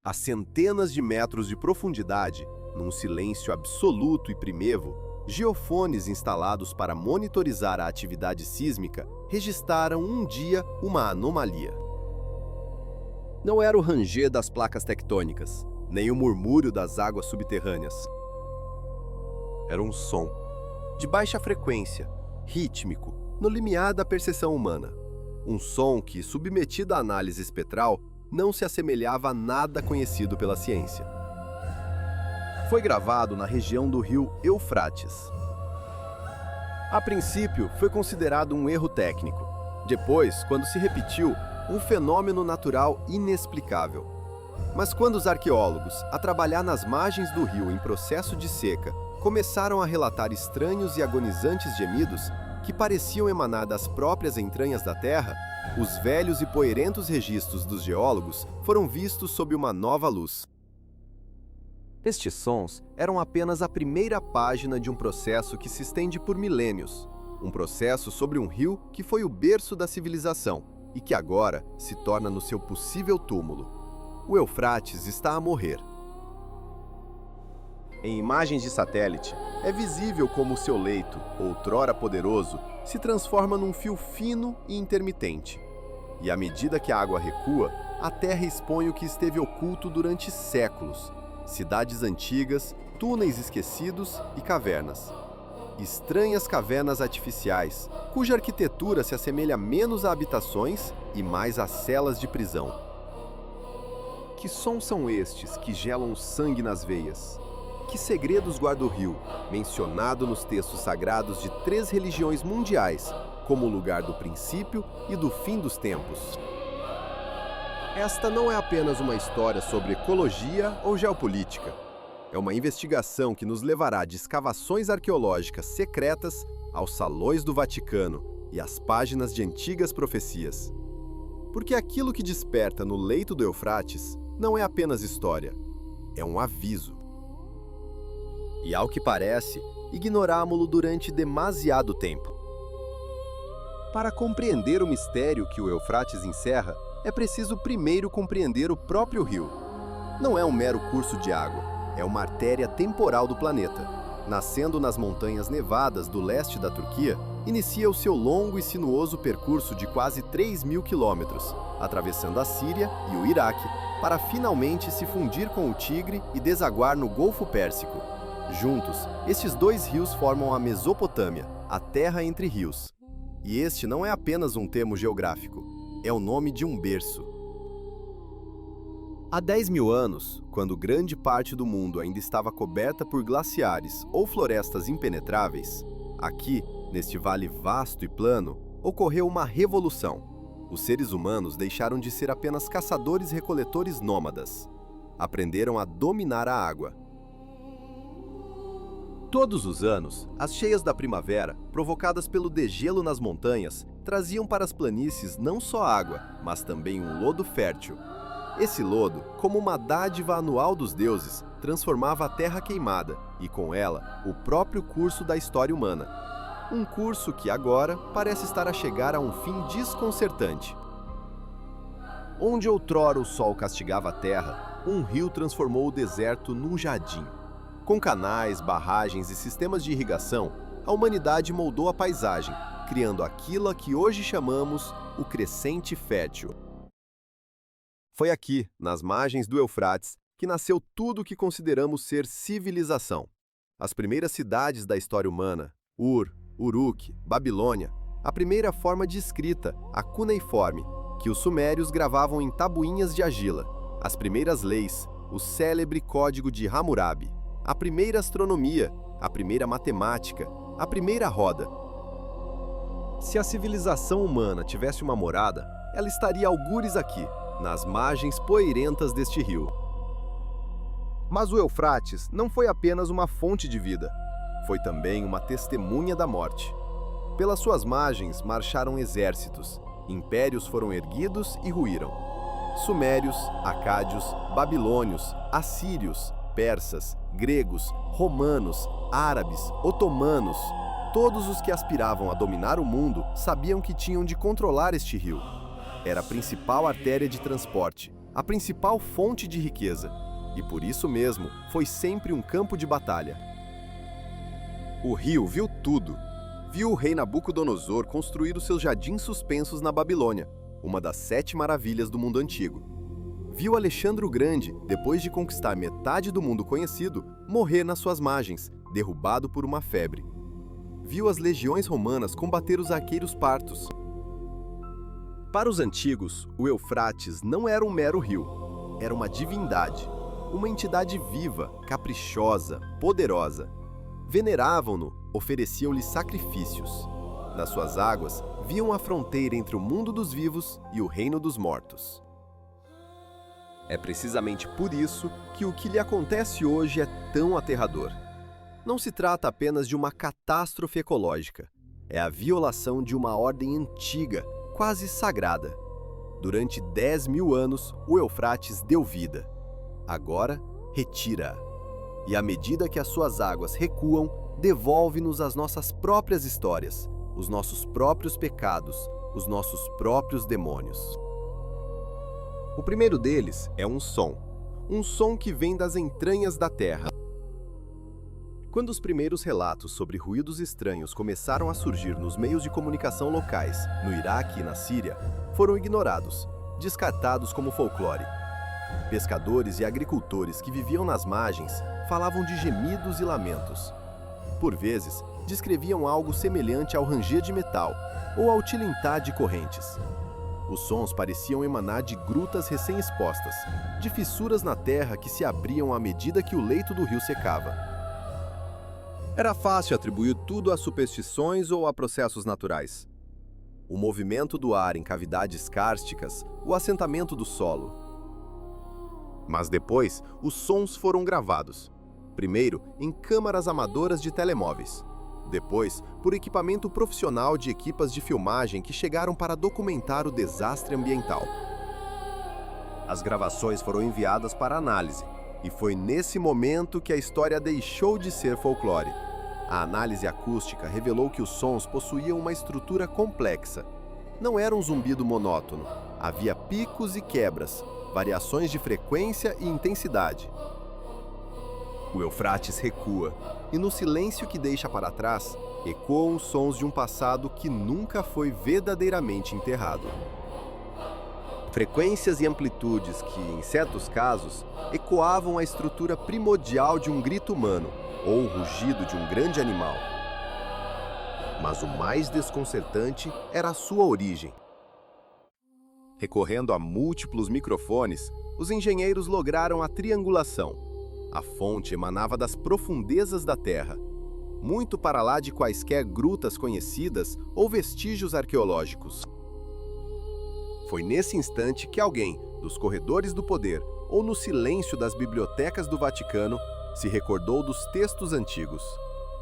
A centenas de metros de profundidade, num silêncio absoluto e primevo, geofones instalados para monitorizar a atividade sísmica registraram um dia uma anomalia. Não era o ranger das placas tectônicas, nem o murmúrio das águas subterrâneas. Era um som, de baixa frequência, rítmico, no limiar da percepção humana. Um som que, submetido à análise espectral, não se assemelhava a nada conhecido pela ciência. Foi gravado na região do rio Eufrates. A princípio, foi considerado um erro técnico. Depois, quando se repetiu, um fenômeno natural inexplicável. Mas quando os arqueólogos, a trabalhar nas margens do rio em processo de seca, começaram a relatar estranhos e agonizantes gemidos que pareciam emanar das próprias entranhas da Terra, os velhos e poeirentos registros dos geólogos foram vistos sob uma nova luz. Estes sons eram apenas a primeira página de um processo que se estende por milênios, um processo sobre um rio que foi o berço da civilização e que agora se torna no seu possível túmulo. O Eufrates está a morrer. Em imagens de satélite, é visível como o seu leito, outrora poderoso, se transforma num fio fino e intermitente. E à medida que a água recua, a Terra expõe o que esteve oculto durante séculos: cidades antigas, túneis esquecidos e cavernas. Estranhas cavernas artificiais, cuja arquitetura se assemelha menos a habitações e mais a celas de prisão. Que sons são estes que gelam o sangue nas veias? Que segredos guarda o rio, mencionado nos textos sagrados de 3 religiões mundiais, como o lugar do princípio e do fim dos tempos? Esta não é apenas uma história sobre ecologia ou geopolítica. É uma investigação que nos levará de escavações arqueológicas secretas aos salões do Vaticano e às páginas de antigas profecias. Porque aquilo que desperta no leito do Eufrates não é apenas história, é um aviso. E, ao que parece, ignorámo-lo durante demasiado tempo. Para compreender o mistério que o Eufrates encerra, é preciso primeiro compreender o próprio rio. Não é um mero curso de água, é uma artéria temporal do planeta. Nascendo nas montanhas nevadas do leste da Turquia, inicia o seu longo e sinuoso percurso de quase 3.000 quilômetros, atravessando a Síria e o Iraque, para finalmente se fundir com o Tigre e desaguar no Golfo Pérsico. Juntos, estes 2 rios formam a Mesopotâmia, a terra entre rios. E este não é apenas um termo geográfico, é o nome de um berço. Há 10.000 anos, quando grande parte do mundo ainda estava coberta por glaciares ou florestas impenetráveis, aqui, neste vale vasto e plano, ocorreu uma revolução. Os seres humanos deixaram de ser apenas caçadores-recoletores nômadas. Aprenderam a dominar a água. Todos os anos, as cheias da primavera, provocadas pelo degelo nas montanhas, traziam para as planícies não só água, mas também um lodo fértil. Esse lodo, como uma dádiva anual dos deuses, transformava a terra queimada e, com ela, o próprio curso da história humana. Um curso que agora parece estar a chegar a um fim desconcertante. Onde outrora o sol castigava a terra, um rio transformou o deserto num jardim. Com canais, barragens e sistemas de irrigação, a humanidade moldou a paisagem, criando aquilo a que hoje chamamos o crescente fértil. Foi aqui, nas margens do Eufrates, que nasceu tudo o que consideramos ser civilização. As primeiras cidades da história humana, Ur, Uruk, Babilônia, a primeira forma de escrita, a cuneiforme, que os sumérios gravavam em tabuinhas de argila, as primeiras leis, o célebre Código de Hammurabi, a primeira astronomia, a primeira matemática, a primeira roda. Se a civilização humana tivesse uma morada, ela estaria algures aqui, nas margens poeirentas deste rio. Mas o Eufrates não foi apenas uma fonte de vida, foi também uma testemunha da morte. Pelas suas margens marcharam exércitos, impérios foram erguidos e ruíram. Sumérios, acádios, babilônios, assírios, persas, gregos, romanos, árabes, otomanos, todos os que aspiravam a dominar o mundo sabiam que tinham de controlar este rio. Era a principal artéria de transporte, a principal fonte de riqueza, e por isso mesmo foi sempre um campo de batalha. O rio viu tudo. Viu o rei Nabucodonosor construir os seus jardins suspensos na Babilônia, uma das 7 maravilhas do mundo antigo. Viu Alexandre o Grande, depois de conquistar metade do mundo conhecido, morrer nas suas margens, derrubado por uma febre. Viu as legiões romanas combater os arqueiros partos. Para os antigos, o Eufrates não era um mero rio, era uma divindade, uma entidade viva, caprichosa, poderosa. Veneravam-no, ofereciam-lhe sacrifícios. Nas suas águas, viam a fronteira entre o mundo dos vivos e o reino dos mortos. É precisamente por isso que o que lhe acontece hoje é tão aterrador. Não se trata apenas de uma catástrofe ecológica. É a violação de uma ordem antiga, quase sagrada. Durante 10.000 anos, o Eufrates deu vida. Agora, retira-a. E à medida que as suas águas recuam, devolve-nos as nossas próprias histórias, os nossos próprios pecados, os nossos próprios demônios. O primeiro deles é um som que vem das entranhas da terra. Quando os primeiros relatos sobre ruídos estranhos começaram a surgir nos meios de comunicação locais, no Iraque e na Síria, foram ignorados, descartados como folclore. Pescadores e agricultores que viviam nas margens falavam de gemidos e lamentos. Por vezes, descreviam algo semelhante ao ranger de metal ou ao tilintar de correntes. Os sons pareciam emanar de grutas recém-expostas, de fissuras na terra que se abriam à medida que o leito do rio secava. Era fácil atribuir tudo a superstições ou a processos naturais. O movimento do ar em cavidades kársticas, o assentamento do solo. Mas depois, os sons foram gravados. Primeiro, em câmaras amadoras de telemóveis. Depois, por equipamento profissional de equipas de filmagem que chegaram para documentar o desastre ambiental. As gravações foram enviadas para análise, e foi nesse momento que a história deixou de ser folclore. A análise acústica revelou que os sons possuíam uma estrutura complexa. Não era um zumbido monótono. Havia picos e quebras, variações de frequência e intensidade. O Eufrates recua, e no silêncio que deixa para trás, ecoam os sons de um passado que nunca foi verdadeiramente enterrado. Frequências e amplitudes que, em certos casos, ecoavam a estrutura primordial de um grito humano ou o rugido de um grande animal. Mas o mais desconcertante era a sua origem. Recorrendo a múltiplos microfones, os engenheiros lograram a triangulação. A fonte emanava das profundezas da terra, muito para lá de quaisquer grutas conhecidas ou vestígios arqueológicos. Foi nesse instante que alguém, dos corredores do poder ou no silêncio das bibliotecas do Vaticano, se recordou dos textos antigos.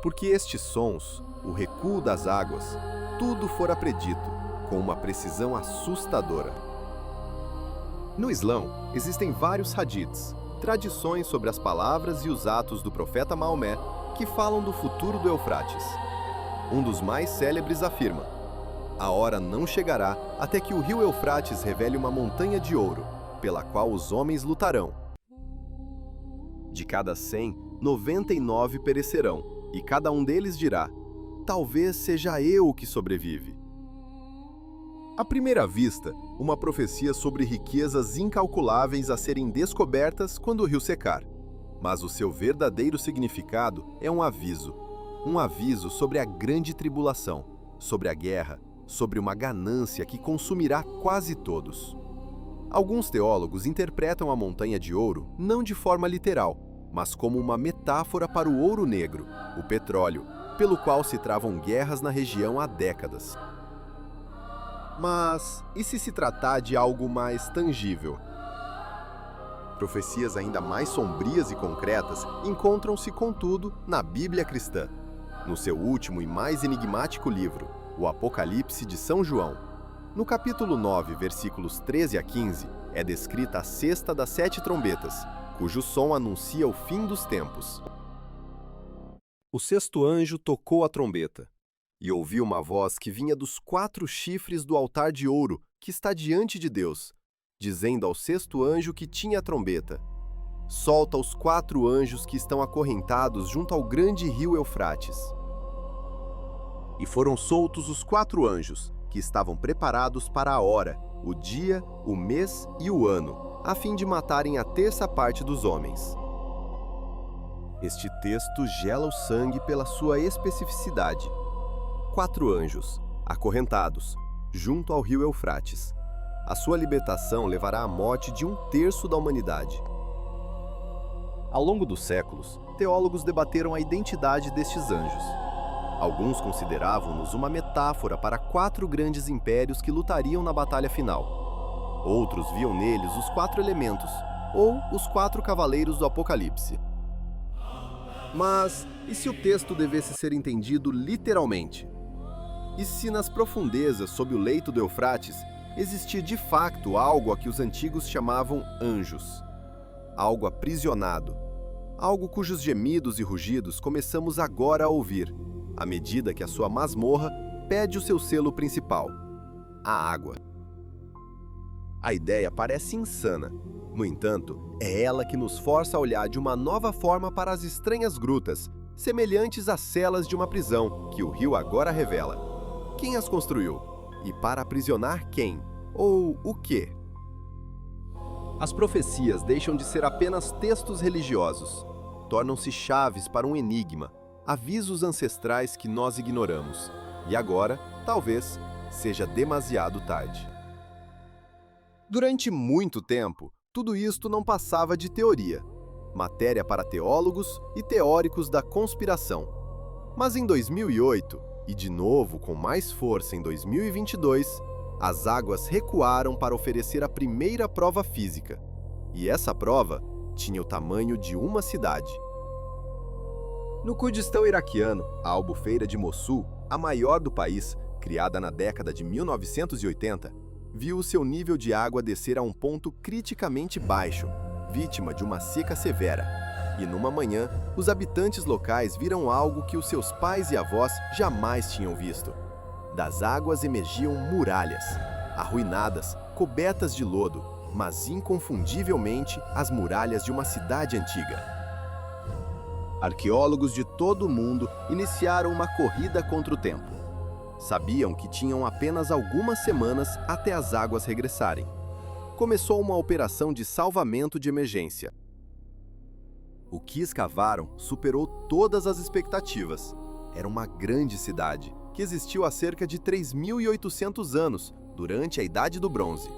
Porque estes sons, o recuo das águas, tudo fora predito, com uma precisão assustadora. No Islão, existem vários hadiths, tradições sobre as palavras e os atos do profeta Maomé que falam do futuro do Eufrates. Um dos mais célebres afirma: a hora não chegará até que o rio Eufrates revele uma montanha de ouro, pela qual os homens lutarão. De cada 100, 99 perecerão, e cada um deles dirá: talvez seja eu o que sobrevive. À primeira vista, uma profecia sobre riquezas incalculáveis a serem descobertas quando o rio secar. Mas o seu verdadeiro significado é um aviso sobre a grande tribulação, sobre a guerra, sobre uma ganância que consumirá quase todos. Alguns teólogos interpretam a montanha de ouro não de forma literal, mas como uma metáfora para o ouro negro, o petróleo, pelo qual se travam guerras na região há décadas. Mas e se tratar de algo mais tangível? Profecias ainda mais sombrias e concretas encontram-se, contudo, na Bíblia cristã. No seu último e mais enigmático livro, o Apocalipse de São João. No capítulo 9, versículos 13 a 15, é descrita a sexta das 7 trombetas, cujo som anuncia o fim dos tempos. O sexto anjo tocou a trombeta, e ouvi uma voz que vinha dos 4 chifres do altar de ouro que está diante de Deus, dizendo ao sexto anjo que tinha a trombeta: solta os 4 anjos que estão acorrentados junto ao grande rio Eufrates. E foram soltos os 4 anjos, que estavam preparados para a hora, o dia, o mês e o ano, a fim de matarem a terça parte dos homens. Este texto gela o sangue pela sua especificidade. 4 anjos, acorrentados, junto ao rio Eufrates. A sua libertação levará à morte de 1/3 da humanidade. Ao longo dos séculos, teólogos debateram a identidade destes anjos. Alguns consideravam-nos uma metáfora para 4 grandes impérios que lutariam na batalha final. Outros viam neles os 4 elementos, ou os 4 cavaleiros do Apocalipse. Mas, e se o texto devesse ser entendido literalmente? E se nas profundezas sob o leito do Eufrates existia de facto algo a que os antigos chamavam anjos? Algo aprisionado. Algo cujos gemidos e rugidos começamos agora a ouvir, à medida que a sua masmorra pede o seu selo principal, a água. A ideia parece insana. No entanto, é ela que nos força a olhar de uma nova forma para as estranhas grutas, semelhantes às celas de uma prisão, que o rio agora revela. Quem as construiu? E para aprisionar quem? Ou o quê? As profecias deixam de ser apenas textos religiosos. Tornam-se chaves para um enigma, avisos ancestrais que nós ignoramos. E agora, talvez, seja demasiado tarde. Durante muito tempo, tudo isto não passava de teoria, matéria para teólogos e teóricos da conspiração. Mas em 2008, e de novo com mais força em 2022, as águas recuaram para oferecer a primeira prova física. E essa prova tinha o tamanho de uma cidade. No Kurdistão iraquiano, a Albufeira de Mossul, a maior do país, criada na década de 1980, viu o seu nível de água descer a um ponto criticamente baixo, vítima de uma seca severa. E numa manhã, os habitantes locais viram algo que os seus pais e avós jamais tinham visto. Das águas emergiam muralhas, arruinadas, cobertas de lodo, mas inconfundivelmente as muralhas de uma cidade antiga. Arqueólogos de todo o mundo iniciaram uma corrida contra o tempo. Sabiam que tinham apenas algumas semanas até as águas regressarem. Começou uma operação de salvamento de emergência. O que escavaram superou todas as expectativas. Era uma grande cidade, que existiu há cerca de 3.800 anos, durante a Idade do Bronze.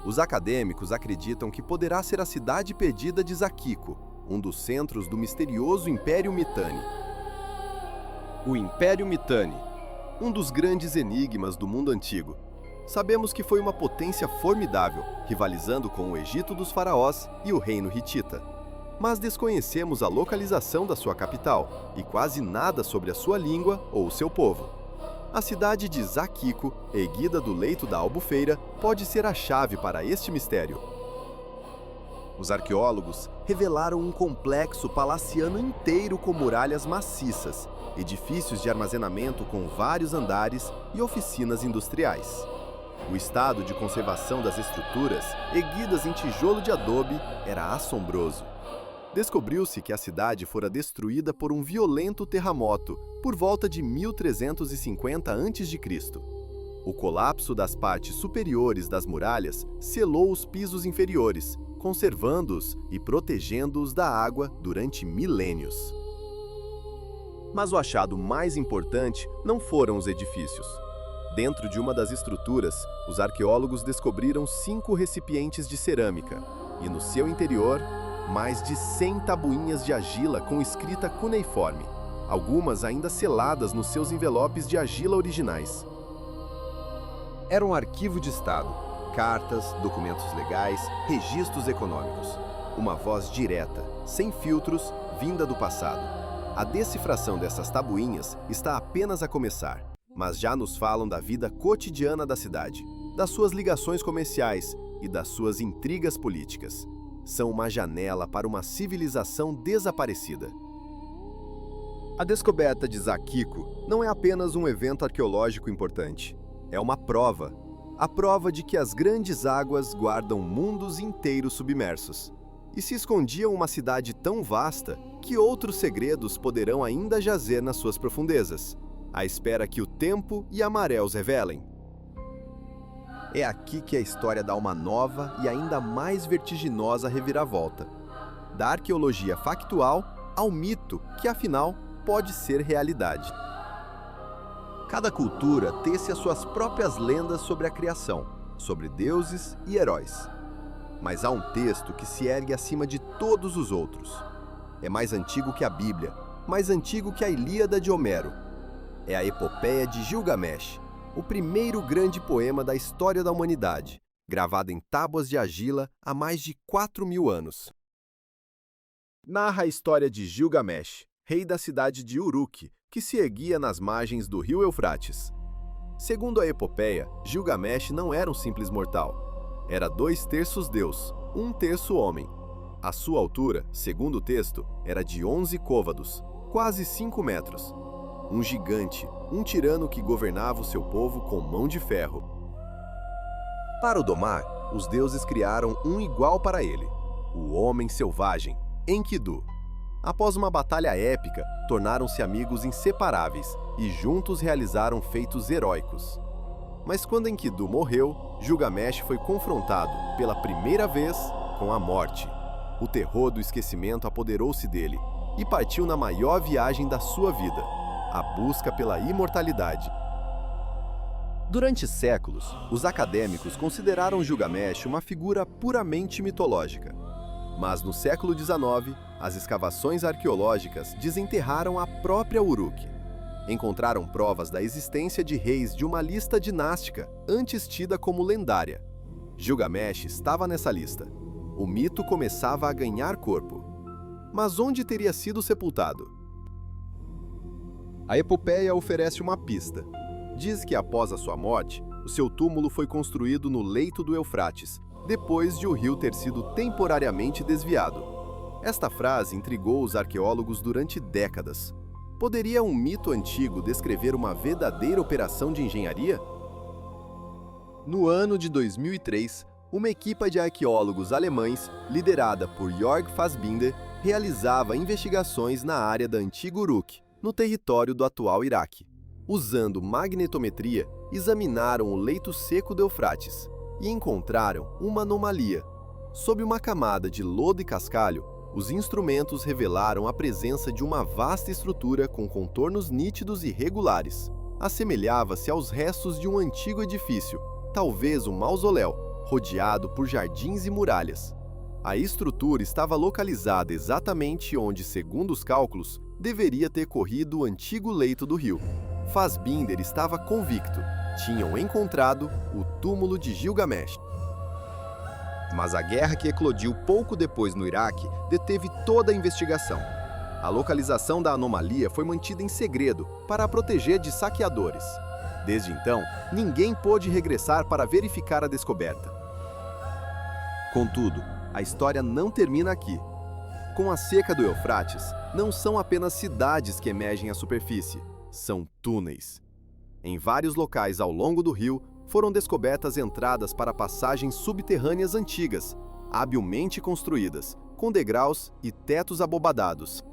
Os acadêmicos acreditam que poderá ser a cidade perdida de Zakiko, um dos centros do misterioso Império Mitanni. O Império Mitanni, um dos grandes enigmas do mundo antigo. Sabemos que foi uma potência formidável, rivalizando com o Egito dos faraós e o Reino Hitita. Mas desconhecemos a localização da sua capital e quase nada sobre a sua língua ou seu povo. A cidade de Zakiko, erguida do leito da Albufeira, pode ser a chave para este mistério. Os arqueólogos revelaram um complexo palaciano inteiro com muralhas maciças, edifícios de armazenamento com vários andares e oficinas industriais. O estado de conservação das estruturas, erguidas em tijolo de adobe, era assombroso. Descobriu-se que a cidade fora destruída por um violento terremoto por volta de 1350 a.C. O colapso das partes superiores das muralhas selou os pisos inferiores, conservando-os e protegendo-os da água durante milênios. Mas o achado mais importante não foram os edifícios. Dentro de uma das estruturas, os arqueólogos descobriram 5 recipientes de cerâmica e, no seu interior, mais de 100 tabuinhas de argila com escrita cuneiforme, algumas ainda seladas nos seus envelopes de argila originais. Era um arquivo de Estado, cartas, documentos legais, registros econômicos. Uma voz direta, sem filtros, vinda do passado. A decifração dessas tabuinhas está apenas a começar, mas já nos falam da vida cotidiana da cidade, das suas ligações comerciais e das suas intrigas políticas. São uma janela para uma civilização desaparecida. A descoberta de Zakiko não é apenas um evento arqueológico importante. É uma prova. a prova de que as grandes águas guardam mundos inteiros submersos. E se escondia uma cidade tão vasta que outros segredos poderão ainda jazer nas suas profundezas, à espera que o tempo e a maré os revelem. É aqui que a história dá uma nova e ainda mais vertiginosa reviravolta. Da arqueologia factual ao mito que, afinal, pode ser realidade. Cada cultura tece as suas próprias lendas sobre a criação, sobre deuses e heróis. Mas há um texto que se ergue acima de todos os outros. É mais antigo que a Bíblia, mais antigo que a Ilíada de Homero. É a Epopeia de Gilgamesh, o primeiro grande poema da história da humanidade, gravado em tábuas de argila há mais de 4.000 anos. Narra a história de Gilgamesh, rei da cidade de Uruk, que se erguia nas margens do rio Eufrates. Segundo a epopeia, Gilgamesh não era um simples mortal. Era 2/3 Deus, 1/3 homem. A sua altura, segundo o texto, era de 11 côvados, quase 5 metros. Um gigante, um tirano que governava o seu povo com mão de ferro. Para o domar, os deuses criaram um igual para ele, o homem selvagem, Enkidu. Após uma batalha épica, tornaram-se amigos inseparáveis e juntos realizaram feitos heróicos. Mas quando Enkidu morreu, Gilgamesh foi confrontado, pela primeira vez, com a morte. O terror do esquecimento apoderou-se dele e partiu na maior viagem da sua vida, a busca pela imortalidade. Durante séculos, os acadêmicos consideraram Gilgamesh uma figura puramente mitológica. Mas no século XIX, as escavações arqueológicas desenterraram a própria Uruk. Encontraram provas da existência de reis de uma lista dinástica, antes tida como lendária. Gilgamesh estava nessa lista. O mito começava a ganhar corpo. Mas onde teria sido sepultado? A epopeia oferece uma pista. Diz que após a sua morte, o seu túmulo foi construído no leito do Eufrates, depois de o rio ter sido temporariamente desviado. Esta frase intrigou os arqueólogos durante décadas. Poderia um mito antigo descrever uma verdadeira operação de engenharia? No ano de 2003, uma equipe de arqueólogos alemães, liderada por Jörg Fassbinder, realizava investigações na área da antiga Uruk, no território do atual Iraque. Usando magnetometria, examinaram o leito seco do Eufrates e encontraram uma anomalia. Sob uma camada de lodo e cascalho, os instrumentos revelaram a presença de uma vasta estrutura com contornos nítidos e regulares. Assemelhava-se aos restos de um antigo edifício, talvez um mausoléu, rodeado por jardins e muralhas. A estrutura estava localizada exatamente onde, segundo os cálculos, deveria ter corrido o antigo leito do rio. Fassbinder estava convicto. Tinham encontrado o túmulo de Gilgamesh. Mas a guerra que eclodiu pouco depois no Iraque deteve toda a investigação. A localização da anomalia foi mantida em segredo para a proteger de saqueadores. Desde então, ninguém pôde regressar para verificar a descoberta. Contudo, a história não termina aqui. Com a seca do Eufrates, não são apenas cidades que emergem à superfície, são túneis. Em vários locais ao longo do rio, foram descobertas entradas para passagens subterrâneas antigas, habilmente construídas, com degraus e tetos abobadados.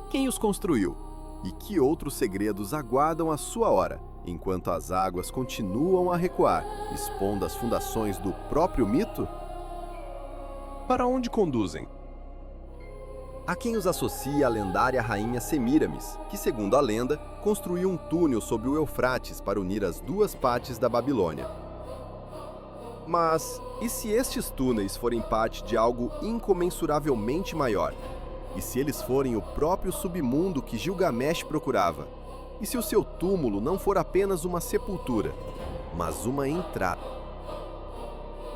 Quem os construiu? E que outros segredos aguardam a sua hora, enquanto as águas continuam a recuar, expondo as fundações do próprio mito? Para onde conduzem? Há quem os associe à lendária rainha Semíramis, que, segundo a lenda, construiu um túnel sobre o Eufrates para unir as duas partes da Babilônia. Mas, e se estes túneis forem parte de algo incomensuravelmente maior? E se eles forem o próprio submundo que Gilgamesh procurava? E se o seu túmulo não for apenas uma sepultura, mas uma entrada?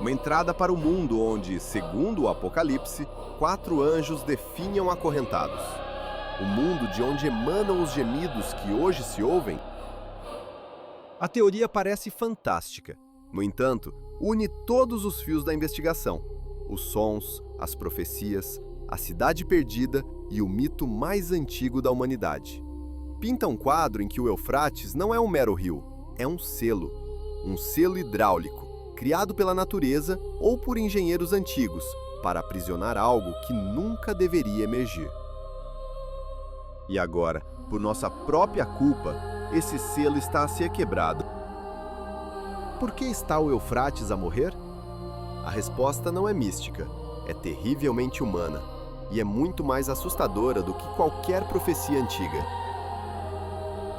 Uma entrada para o mundo onde, segundo o Apocalipse, 4 anjos definham acorrentados. O mundo de onde emanam os gemidos que hoje se ouvem? A teoria parece fantástica. No entanto, une todos os fios da investigação: os sons, as profecias, a cidade perdida e o mito mais antigo da humanidade. Pinta um quadro em que o Eufrates não é um mero rio, é um selo. um selo hidráulico, criado pela natureza ou por engenheiros antigos, para aprisionar algo que nunca deveria emergir. E agora, por nossa própria culpa, esse selo está a ser quebrado. Por que está o Eufrates a morrer? A resposta não é mística, é terrivelmente humana e é muito mais assustadora do que qualquer profecia antiga.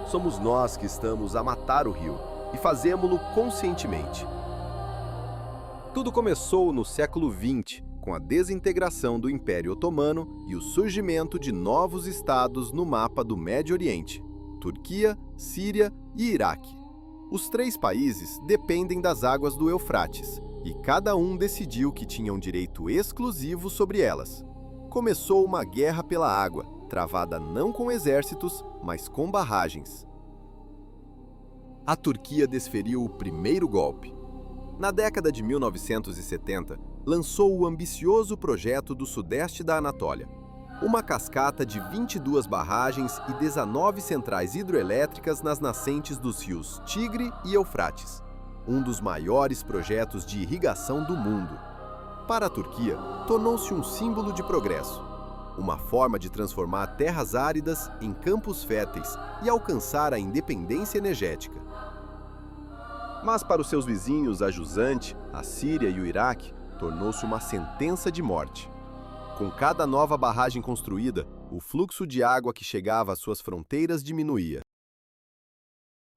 Somos nós que estamos a matar o rio e fazemo-lo conscientemente. Tudo começou no século XX, com a desintegração do Império Otomano e o surgimento de novos estados no mapa do Médio Oriente: Turquia, Síria e Iraque. Os três países dependem das águas do Eufrates, e cada um decidiu que tinha um direito exclusivo sobre elas. Começou uma guerra pela água, travada não com exércitos, mas com barragens. A Turquia desferiu o primeiro golpe. Na década de 1970, lançou o ambicioso projeto do sudeste da Anatólia, uma cascata de 22 barragens e 19 centrais hidroelétricas nas nascentes dos rios Tigre e Eufrates, um dos maiores projetos de irrigação do mundo. Para a Turquia, tornou-se um símbolo de progresso, uma forma de transformar terras áridas em campos férteis e alcançar a independência energética. Mas para os seus vizinhos, a jusante, a Síria e o Iraque, tornou-se uma sentença de morte. Com cada nova barragem construída, o fluxo de água que chegava às suas fronteiras diminuía.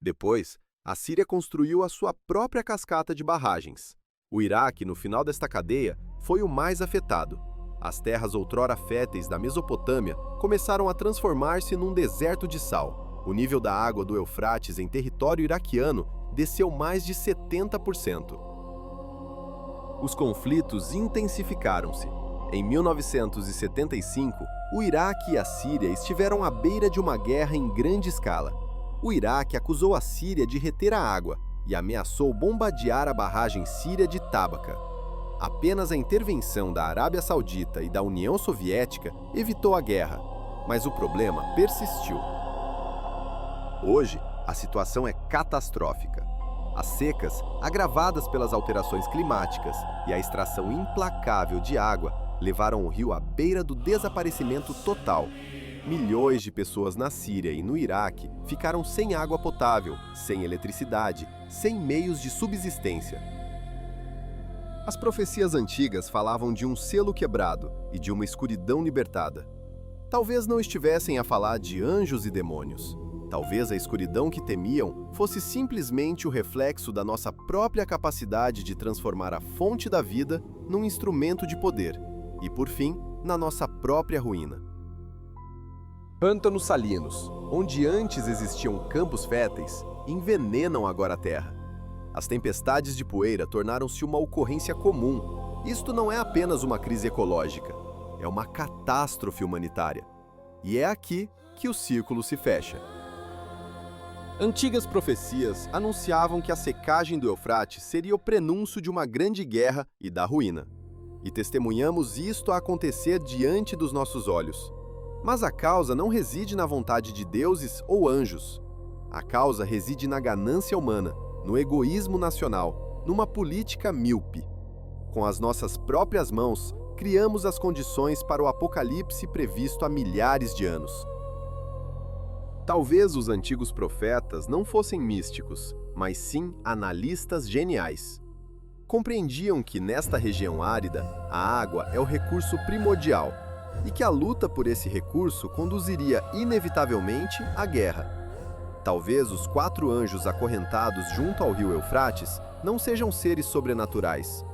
Depois, a Síria construiu a sua própria cascata de barragens. O Iraque, no final desta cadeia, foi o mais afetado. As terras outrora férteis da Mesopotâmia começaram a transformar-se num deserto de sal. O nível da água do Eufrates em território iraquiano desceu mais de 70%. Os conflitos intensificaram-se. Em 1975, o Iraque e a Síria estiveram à beira de uma guerra em grande escala. O Iraque acusou a Síria de reter a água e ameaçou bombardear a barragem síria de Tabaca. Apenas a intervenção da Arábia Saudita e da União Soviética evitou a guerra, mas o problema persistiu. Hoje, a situação é catastrófica. As secas, agravadas pelas alterações climáticas e a extração implacável de água, levaram o rio à beira do desaparecimento total. Milhões de pessoas na Síria e no Iraque ficaram sem água potável, sem eletricidade, sem meios de subsistência. As profecias antigas falavam de um selo quebrado e de uma escuridão libertada. Talvez não estivessem a falar de anjos e demônios. Talvez a escuridão que temiam fosse simplesmente o reflexo da nossa própria capacidade de transformar a fonte da vida num instrumento de poder e, por fim, na nossa própria ruína. Pântanos salinos, onde antes existiam campos férteis, envenenam agora a terra. As tempestades de poeira tornaram-se uma ocorrência comum. Isto não é apenas uma crise ecológica, é uma catástrofe humanitária. E é aqui que o círculo se fecha. Antigas profecias anunciavam que a secagem do Eufrates seria o prenúncio de uma grande guerra e da ruína. E testemunhamos isto a acontecer diante dos nossos olhos. Mas a causa não reside na vontade de deuses ou anjos. A causa reside na ganância humana, no egoísmo nacional, numa política míope. Com as nossas próprias mãos, criamos as condições para o apocalipse previsto há milhares de anos. Talvez os antigos profetas não fossem místicos, mas sim analistas geniais. Compreendiam que nesta região árida, a água é o recurso primordial e que a luta por esse recurso conduziria inevitavelmente à guerra. Talvez os 4 anjos acorrentados junto ao rio Eufrates não sejam seres sobrenaturais.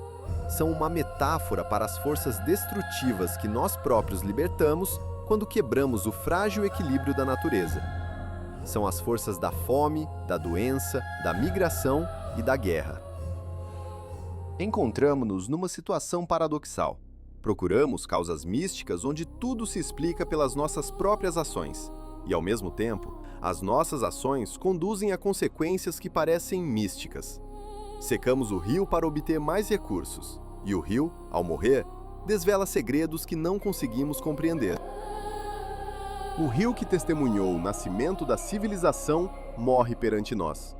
São uma metáfora para as forças destrutivas que nós próprios libertamos quando quebramos o frágil equilíbrio da natureza. São as forças da fome, da doença, da migração e da guerra. Encontramo-nos numa situação paradoxal. Procuramos causas místicas onde tudo se explica pelas nossas próprias ações. E, ao mesmo tempo, as nossas ações conduzem a consequências que parecem místicas. Secamos o rio para obter mais recursos. E o rio, ao morrer, desvela segredos que não conseguimos compreender. O rio que testemunhou o nascimento da civilização morre perante nós.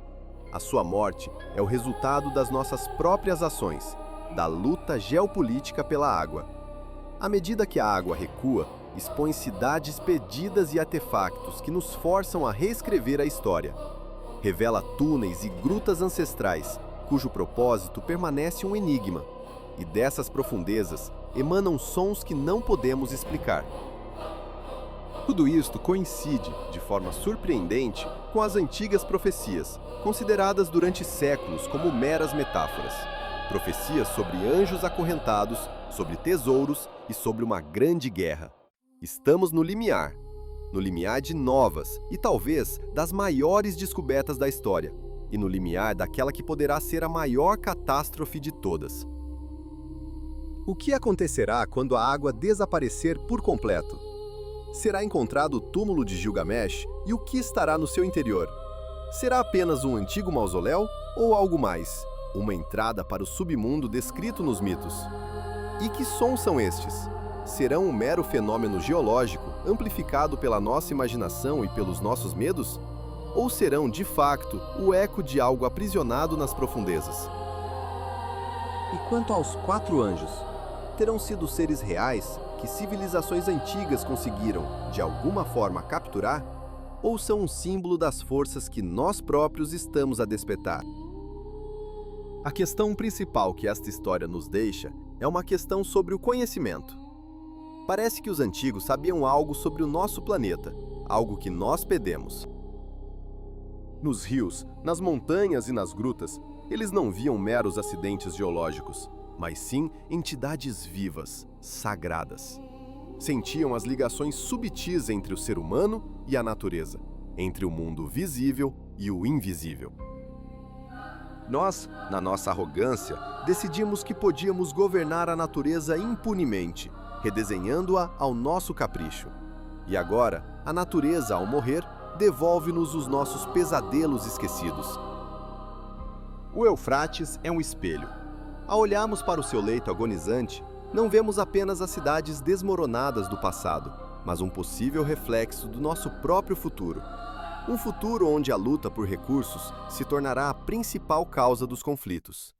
A sua morte é o resultado das nossas próprias ações, da luta geopolítica pela água. À medida que a água recua, expõe cidades perdidas e artefactos que nos forçam a reescrever a história. Revela túneis e grutas ancestrais, cujo propósito permanece um enigma. E dessas profundezas emanam sons que não podemos explicar. Tudo isto coincide, de forma surpreendente, com as antigas profecias, consideradas durante séculos como meras metáforas. Profecias sobre anjos acorrentados, sobre tesouros e sobre uma grande guerra. Estamos no limiar de novas e talvez das maiores descobertas da história, e no limiar daquela que poderá ser a maior catástrofe de todas. O que acontecerá quando a água desaparecer por completo? Será encontrado o túmulo de Gilgamesh e o que estará no seu interior? Será apenas um antigo mausoléu ou algo mais? Uma entrada para o submundo descrito nos mitos? E que sons são estes? Serão um mero fenômeno geológico, amplificado pela nossa imaginação e pelos nossos medos? Ou serão, de facto, o eco de algo aprisionado nas profundezas? E quanto aos 4 anjos? Terão sido seres reais que civilizações antigas conseguiram, de alguma forma, capturar? Ou são um símbolo das forças que nós próprios estamos a despertar? A questão principal que esta história nos deixa é uma questão sobre o conhecimento. Parece que os antigos sabiam algo sobre o nosso planeta, algo que nós perdemos. Nos rios, nas montanhas e nas grutas, eles não viam meros acidentes geológicos, mas sim entidades vivas, sagradas. Sentiam as ligações subtis entre o ser humano e a natureza, entre o mundo visível e o invisível. Nós, na nossa arrogância, decidimos que podíamos governar a natureza impunemente, redesenhando-a ao nosso capricho. E agora, a natureza, ao morrer, devolve-nos os nossos pesadelos esquecidos. O Eufrates é um espelho. Ao olharmos para o seu leito agonizante, não vemos apenas as cidades desmoronadas do passado, mas um possível reflexo do nosso próprio futuro. Um futuro onde a luta por recursos se tornará a principal causa dos conflitos.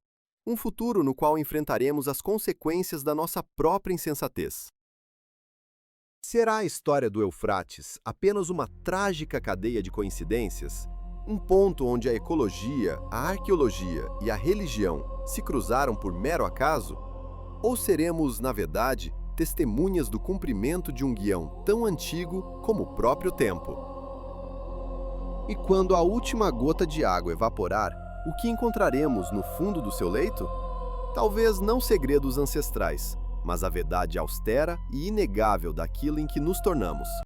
Um futuro no qual enfrentaremos as consequências da nossa própria insensatez. Será a história do Eufrates apenas uma trágica cadeia de coincidências? Um ponto onde a ecologia, a arqueologia e a religião se cruzaram por mero acaso? Ou seremos, na verdade, testemunhas do cumprimento de um guião tão antigo como o próprio tempo? E quando a última gota de água evaporar, o que encontraremos no fundo do seu leito? Talvez não segredos ancestrais, mas a verdade austera e inegável daquilo em que nos tornamos.